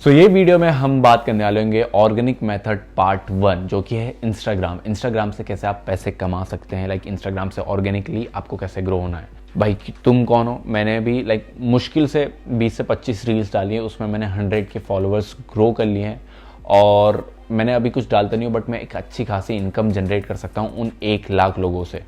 ये वीडियो में हम बात करने वाले होंगे ऑर्गेनिक मेथड पार्ट 1, जो कि है इंस्टाग्राम से कैसे आप पैसे कमा सकते हैं। इंस्टाग्राम से ऑर्गेनिकली आपको कैसे ग्रो होना है। भाई तुम कौन हो? मैंने भी मुश्किल से 20 से 25 रील्स डाली है, उसमें मैंने 100 के फॉलोअर्स ग्रो कर लिए हैं और मैंने अभी कुछ डालता नहीं हूँ, बट मैं एक अच्छी खासी इनकम जनरेट कर सकता हूँ उन 1 लाख लोगों से।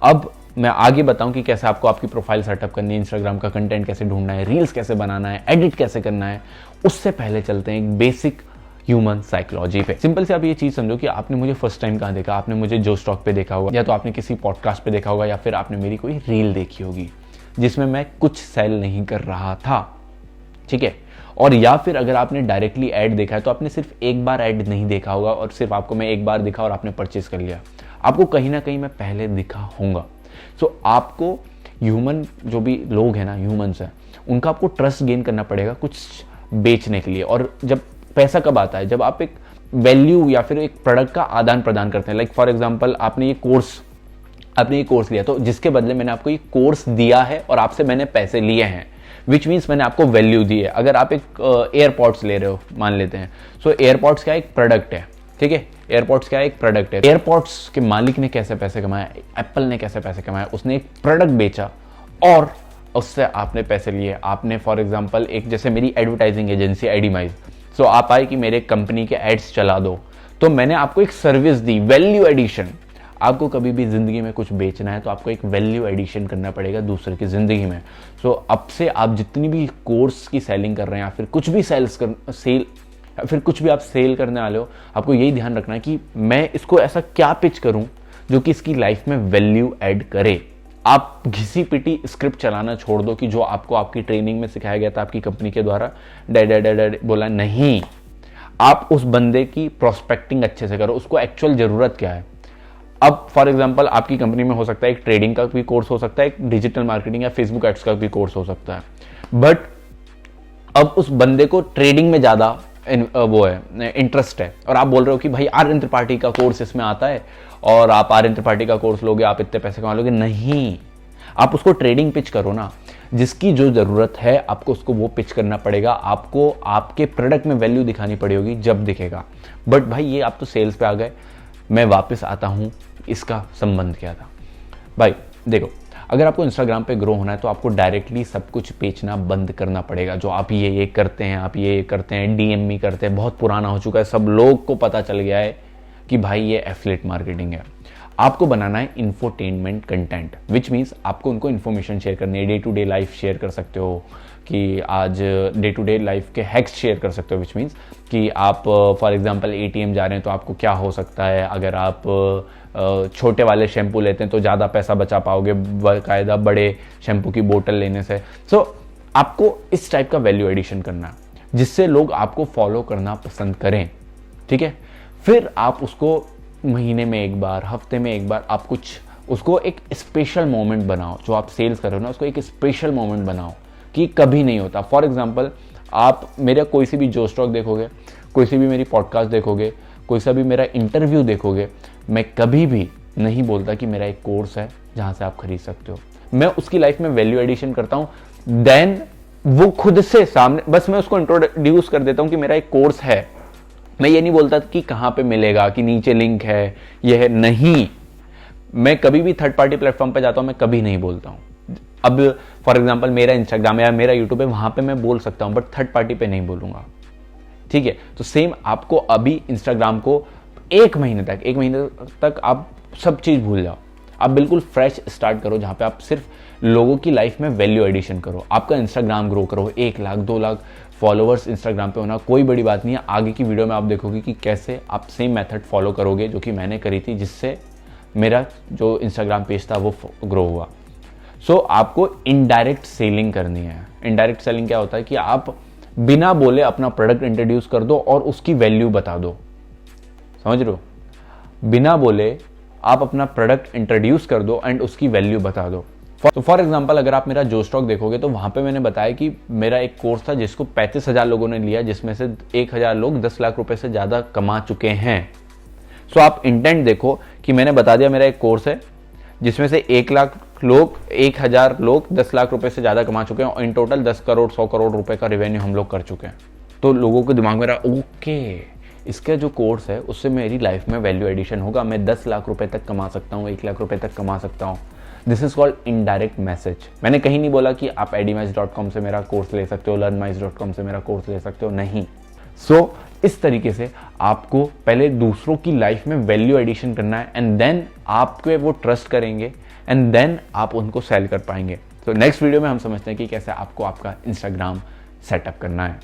अब मैं आगे बताऊं कि कैसे आपको आपकी प्रोफाइल सेटअप करनी है, इंस्टाग्राम का कंटेंट कैसे ढूंढना है, रील्स कैसे बनाना है, एडिट कैसे करना है। उससे पहले चलते हैं एक बेसिक ह्यूमन साइकोलॉजी पे। सिंपल से आप ये चीज समझो कि आपने मुझे फर्स्ट टाइम कहाँ देखा। आपने मुझे जो स्टॉक पे देखा होगा, या तो आपने किसी पॉडकास्ट पे देखा होगा, या फिर आपने मेरी कोई रील देखी होगी जिसमें मैं कुछ सेल नहीं कर रहा था, ठीक है। और या फिर अगर आपने डायरेक्टली ऐड देखा है तो आपने सिर्फ एक बार ऐड नहीं देखा होगा और सिर्फ आपको मैं एक बार दिखा और आपने परचेज कर लिया। आपको कहीं ना कहीं मैं पहले दिखा होऊंगा। आपको ह्यूमन जो भी लोग हैं ना, ह्यूमंस हैं, उनका आपको ट्रस्ट गेन करना पड़ेगा कुछ बेचने के लिए। और जब पैसा कब आता है? जब आप एक वैल्यू या फिर एक प्रोडक्ट का आदान प्रदान करते हैं। फॉर एग्जांपल आपने ये कोर्स लिया, तो जिसके बदले मैंने आपको ये कोर्स दिया है और आपसे मैंने पैसे लिए हैं, विच मीन्स मैंने आपको वैल्यू दी है। अगर आप एक एयरपॉड्स ले रहे हो, मान लेते हैं, एयरपॉड्स क्या एक प्रोडक्ट है, ठीक है। एयरपॉड्स क्या एक प्रोडक्ट है। एयरपॉड्स के मालिक ने कैसे पैसे कमाए, एप्पल ने कैसे पैसे कमाए? उसने एक प्रोडक्ट बेचा और उससे आपने पैसे लिए। आपने फॉर एग्जांपल एक, जैसे मेरी एडवर्टाइजिंग एजेंसी आईडीमाइज, आप आए कि मेरे कंपनी के एड्स चला दो, तो मैंने आपको एक सर्विस दी, वैल्यू एडिशन। आपको कभी भी जिंदगी में कुछ बेचना है तो आपको एक वैल्यू एडिशन करना पड़ेगा दूसरे की जिंदगी में। अब से आप जितनी भी कोर्स की सेलिंग कर रहे हैं या फिर कुछ भी कुछ भी आप सेल करने वाले हो, आपको यही ध्यान रखना है कि मैं इसको ऐसा क्या पिच करूं जो कि इसकी लाइफ में वैल्यू ऐड करे। आप घिसी पिटी स्क्रिप्ट चलाना छोड़ दो कि जो आपको आपकी ट्रेनिंग में सिखाया गया था आपकी कंपनी के द्वारा, बोला नहीं। आप उस बंदे की प्रोस्पेक्टिंग अच्छे से करो, उसको एक्चुअल जरूरत क्या है। अब फॉर एग्जांपल आपकी कंपनी में हो सकता है एक ट्रेडिंग का भी कोर्स हो सकता है, एक डिजिटल मार्केटिंग या फेसबुक एड्स का भी कोर्स हो सकता है, बट अब उस बंदे को ट्रेडिंग में ज्यादा वो है, इंटरेस्ट है, और आप बोल रहे हो कि भाई आर्यन त्रिपाठी का कोर्स इसमें आता है और आप आर्यन त्रिपाठी का कोर्स लोगे, आप इतने पैसे कमा लोगे। नहीं, आप उसको ट्रेडिंग पिच करो ना। जिसकी जो जरूरत है आपको उसको वो पिच करना पड़ेगा। आपको आपके प्रोडक्ट में वैल्यू दिखानी पड़ेगी, जब दिखेगा। बट भाई ये आप तो सेल्स पे आ गए। मैं वापस आता हूं, इसका संबंध क्या था? भाई देखो, अगर आपको इंस्टाग्राम पे ग्रो होना है तो आपको डायरेक्टली सब कुछ बेचना बंद करना पड़ेगा। जो आप ये करते हैं, आप ये करते हैं, डीएमई करते हैं, बहुत पुराना हो चुका है, सब लोग को पता चल गया है कि भाई ये एफिलिएट मार्केटिंग है। आपको बनाना है इंफोटेनमेंट कंटेंट, विच मीन्स आपको उनको इन्फॉर्मेशन शेयर करनी है। Day to day life share कर सकते हो कि आज डे टू डे लाइफ के हैक्स शेयर कर सकते हो, विच मीन्स कि आप फॉर एग्जांपल एटीएम जा रहे हैं तो आपको क्या हो सकता है। अगर आप छोटे वाले शैम्पू लेते हैं तो ज़्यादा पैसा बचा पाओगे बाकायदा बड़े शैम्पू की बोतल लेने से। आपको इस टाइप का वैल्यू एडिशन करना है जिससे लोग आपको फॉलो करना पसंद करें, ठीक है। फिर आप उसको महीने में एक बार, हफ्ते में एक बार, आप कुछ उसको एक स्पेशल मोमेंट बनाओ। जो आप सेल्स कर रहे हो ना, उसको एक स्पेशल मोमेंट बनाओ कि कभी नहीं होता। फॉर एग्जांपल आप मेरा कोई सी भी जो स्टॉक देखोगे, कोई सी भी मेरी पॉडकास्ट देखोगे, कोई सा भी मेरा इंटरव्यू देखोगे, मैं कभी भी नहीं बोलता कि मेरा एक कोर्स है जहां से आप खरीद सकते हो। मैं उसकी लाइफ में वैल्यू एडिशन करता हूं, देन वो खुद से सामने, बस मैं उसको इंट्रोड्यूस कर देता हूं कि मेरा एक कोर्स है। मैं ये नहीं बोलता कि कहां पे मिलेगा, कि नीचे लिंक है, ये है, नहीं। मैं कभी भी थर्ड पार्टी प्लेटफॉर्म पे जाता हूं, मैं कभी नहीं बोलता हूं। अब फॉर एग्जांपल मेरा इंस्टाग्राम या मेरा यूट्यूब है, वहां पे मैं बोल सकता हूं, बट थर्ड पार्टी पे नहीं बोलूंगा, ठीक है। तो सेम आपको अभी इंस्टाग्राम को एक महीने तक आप सब चीज भूल जाओ। आप बिल्कुल फ्रेश स्टार्ट करो, जहां पे आप सिर्फ लोगों की लाइफ में वैल्यू एडिशन करो। आपका इंस्टाग्राम ग्रो करो, 1 लाख 2 लाख फॉलोअर्स इंस्टाग्राम पे होना कोई बड़ी बात नहीं है। आगे की वीडियो में आप देखोगे कि कैसे आप सेम मेथड फॉलो करोगे जो कि मैंने करी थी, जिससे मेरा जो इंस्टाग्राम पेज था वो ग्रो हुआ। आपको इनडायरेक्ट सेलिंग करनी है। इनडायरेक्ट सेलिंग क्या होता है कि आप बिना बोले अपना प्रोडक्ट इंट्रोड्यूस कर दो और उसकी वैल्यू बता दो। समझ रहे हो? बिना बोले आप अपना प्रोडक्ट इंट्रोड्यूस कर दो एंड उसकी वैल्यू बता दो। फॉर एग्जांपल अगर आप मेरा जो स्टॉक देखोगे तो वहां पे मैंने बताया कि मेरा एक कोर्स था जिसको 35,000 लोगों ने लिया, जिसमें से 1,000 लोग 10 लाख रुपए से ज्यादा कमा चुके हैं। आप इंटेंट देखो कि मैंने बता दिया मेरा एक कोर्स है जिसमें से 1,000 लोग 10 लाख रुपए से ज्यादा कमा चुके हैं और इन टोटल 10 करोड़ 100 करोड़ रुपए का रेवेन्यू हम लोग कर चुके हैं। तो लोगों के दिमाग में रहा ओके, इसका जो कोर्स है उससे मेरी लाइफ में वैल्यू एडिशन होगा, मैं 10 लाख रुपए तक कमा सकता हूँ, 1 लाख रुपए तक कमा सकता हूँ। This is called indirect message. मैंने कहीं नहीं बोला कि आप edimage.com से मेरा कोर्स ले सकते हो, learnmice.com से मेरा कोर्स ले सकते हो, नहीं। सो इस तरीके से आपको पहले दूसरों की लाइफ में वैल्यू एडिशन करना है, एंड देन आपके वो ट्रस्ट करेंगे, एंड देन आप उनको सेल कर पाएंगे। तो नेक्स्ट वीडियो में हम समझते हैं कि कैसे आपको आपका इंस्टाग्राम सेटअप करना है।